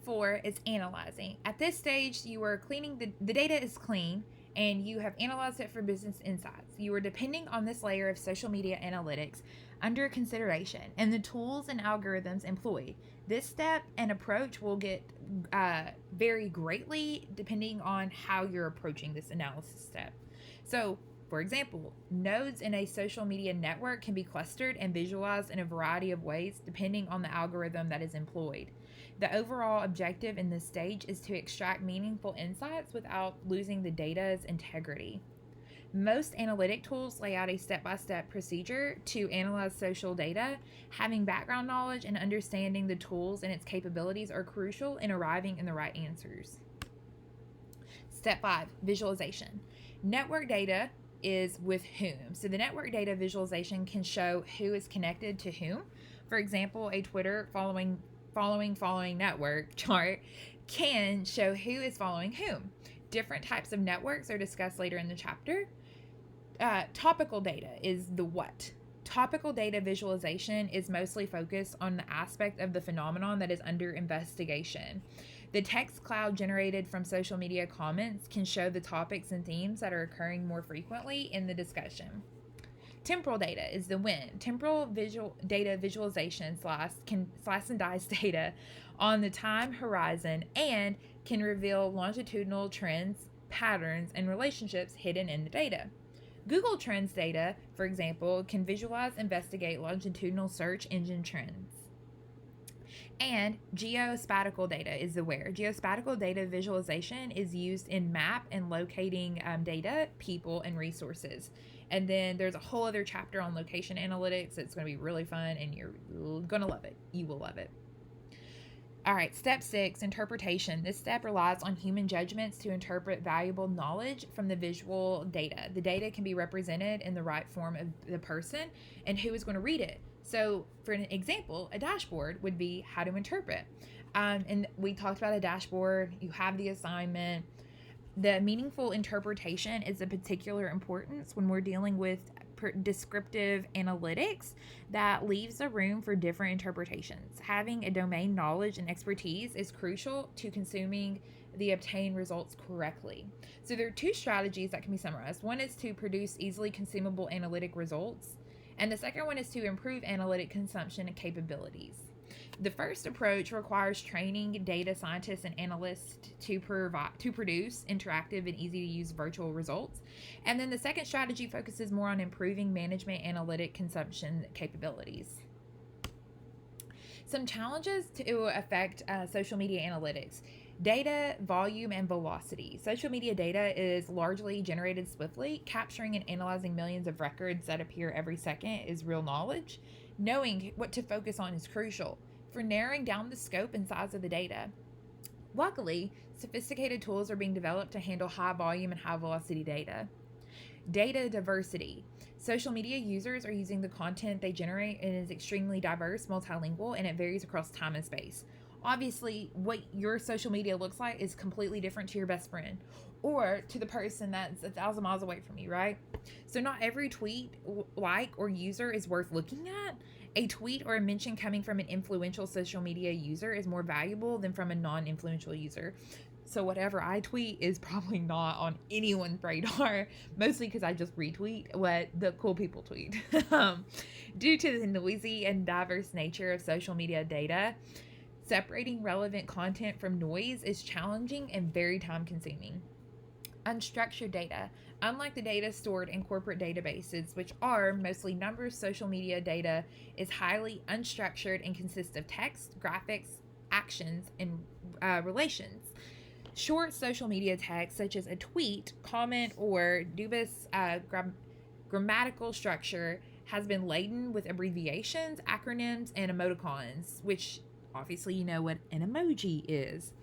4 is analyzing. At this stage, you are cleaning the data is clean and you have analyzed it for business insights. You are depending on this layer of social media analytics under consideration and the tools and algorithms employed. This step and approach will get vary greatly depending on how you're approaching this analysis step. So, for example, nodes in a social media network can be clustered and visualized in a variety of ways depending on the algorithm that is employed. The overall objective in this stage is to extract meaningful insights without losing the data's integrity. Most analytic tools lay out a step-by-step procedure to analyze social data. Having background knowledge and understanding the tools and its capabilities are crucial in arriving in the right answers. Step 5, visualization. Network data is with whom. So the network data visualization can show who is connected to whom. For example, a Twitter following network chart can show who is following whom. Different types of networks are discussed later in the chapter. Topical data is the what. Topical data visualization is mostly focused on the aspect of the phenomenon that is under investigation. The text cloud generated from social media comments can show the topics and themes that are occurring more frequently in the discussion. Temporal data is the when. Temporal data visualization can slice and dice data on the time horizon and can reveal longitudinal trends, patterns, and relationships hidden in the data. Google Trends data, for example, can visualize and investigate longitudinal search engine trends. And geospatial data is the where. Geospatial data visualization is used in map and locating data, people, and resources. And then there's a whole other chapter on location analytics. It's going to be really fun, and you're going to love it. You will love it. All right, step 6, interpretation. This step relies on human judgments to interpret valuable knowledge from the visual data. The data can be represented in the right form of the person and who is going to read it. So, for an example, a dashboard would be how to interpret. And we talked about a dashboard. You have the assignment. The meaningful interpretation is of particular importance when we're dealing with descriptive analytics that leaves a room for different interpretations. Having a domain knowledge and expertise is crucial to consuming the obtained results correctly. So there are 2 strategies that can be summarized. One is to produce easily consumable analytic results, and the second one is to improve analytic consumption and capabilities. The first approach requires training data scientists and analysts to produce interactive and easy-to-use virtual results. And then the second strategy focuses more on improving management analytic consumption capabilities. Some challenges to affect social media analytics. Data, volume, and velocity. Social media data is largely generated swiftly. Capturing and analyzing millions of records that appear every second is real knowledge. Knowing what to focus on is crucial for narrowing down the scope and size of the data. Luckily, sophisticated tools are being developed to handle high volume and high velocity data. Data diversity. Social media users are using the content they generate and is extremely diverse, multilingual, and it varies across time and space. Obviously, what your social media looks like is completely different to your best friend or to the person that's 1,000 miles away from you, right? So not every tweet, like, or user is worth looking at. A tweet or a mention coming from an influential social media user is more valuable than from a non-influential user. So whatever I tweet is probably not on anyone's radar, mostly because I just retweet what the cool people tweet. Due to the noisy and diverse nature of social media data, separating relevant content from noise is challenging and very time-consuming. Unstructured data. Unlike the data stored in corporate databases, which are mostly numbers, social media data is highly unstructured and consists of text, graphics, actions, and relations. Short social media text, such as a tweet, comment, or dubious grammatical structure, has been laden with abbreviations, acronyms, and emoticons, which obviously you know what an emoji is.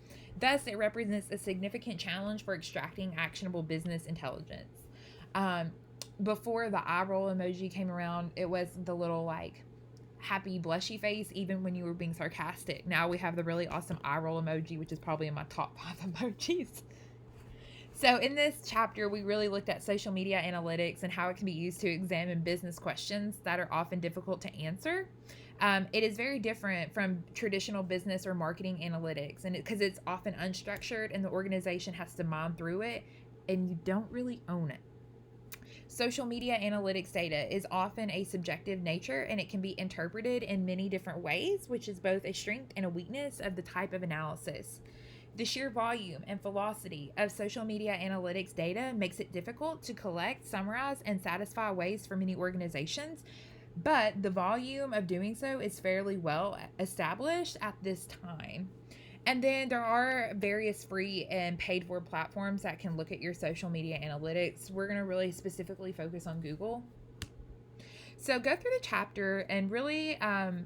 Thus, it represents a significant challenge for extracting actionable business intelligence. Before the eye roll emoji came around, it was the little like happy blushy face even when you were being sarcastic. Now we have the really awesome eye roll emoji, which is probably in my top 5 emojis. So in this chapter, we really looked at social media analytics and how it can be used to examine business questions that are often difficult to answer. It is very different from traditional business or marketing analytics, and because it's often unstructured and the organization has to mine through it, and you don't really own it. Social media analytics data is often a subjective nature and it can be interpreted in many different ways, which is both a strength and a weakness of the type of analysis. The sheer volume and velocity of social media analytics data makes it difficult to collect, summarize, and satisfy ways for many organizations, but the volume of doing so is fairly well established at this time. And then there are various free and paid for platforms that can look at your social media analytics. We're going to really specifically focus on Google. So go through the chapter and really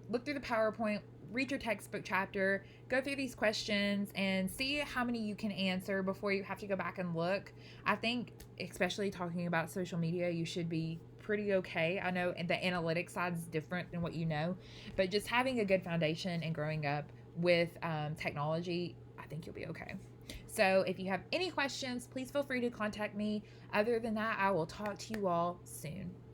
look through the PowerPoint, read your textbook chapter, go through these questions and see how many you can answer before you have to go back and look. I think, especially talking about social media, you should be pretty okay. I know the analytics side is different than what you know, but just having a good foundation and growing up with technology, I think you'll be okay. So if you have any questions, please feel free to contact me. Other than that, I will talk to you all soon.